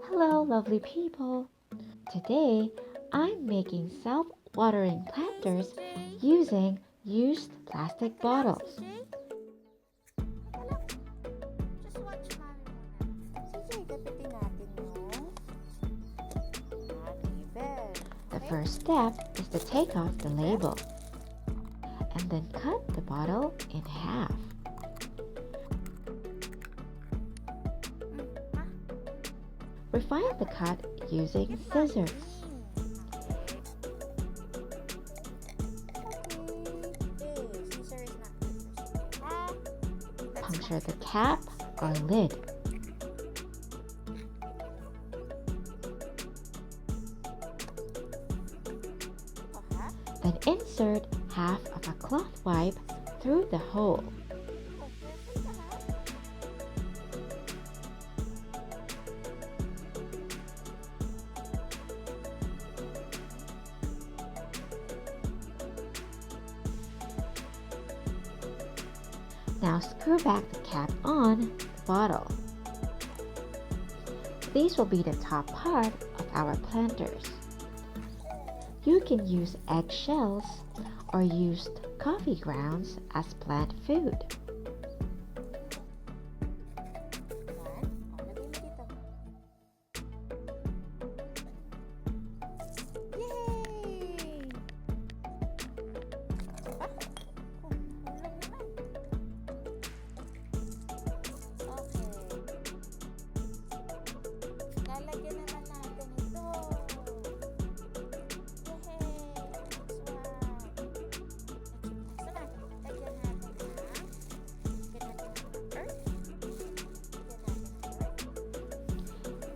Hello, lovely people. Today, I'm making self-watering planters using used plastic bottles. Just watch mami muna. CJ, gapitin natin yung label. The first step is to take off the label and then cut the bottle in half. Refine the cut using scissors. Puncture the cap or lid. Then insert half of a cloth wipe through the hole. Now screw back the cap on the bottle. These will be the top part of our planters. You can use eggshells or used coffee grounds as plant food. Lalagyan naman natin ito.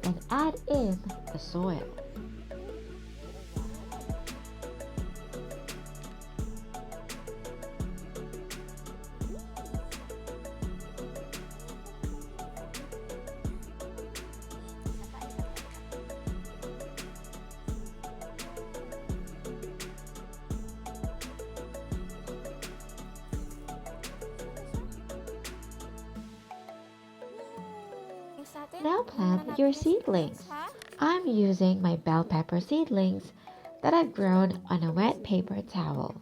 And add in the soil. Now plant your seedlings. I'm using my bell pepper seedlings that I've grown on a wet paper towel.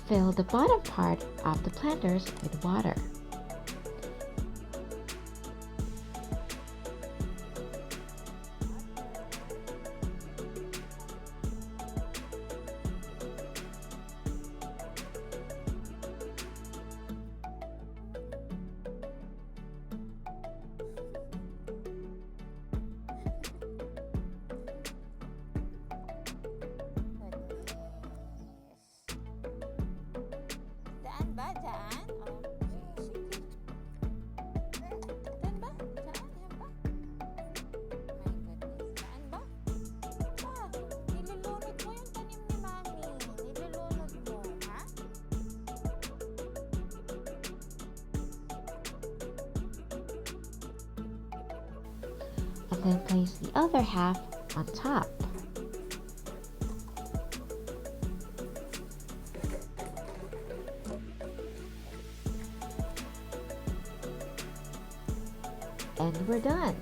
Fill the bottom part of the planters with water. Ba? Daan? Oh, sige. Daan ba? Daan? Yan ba? My goodness. Daan ba? Ba? Nilulunod mo yung tanim ni Mami. Nilulunod mo, ha? And then place the other half on top. And we're done.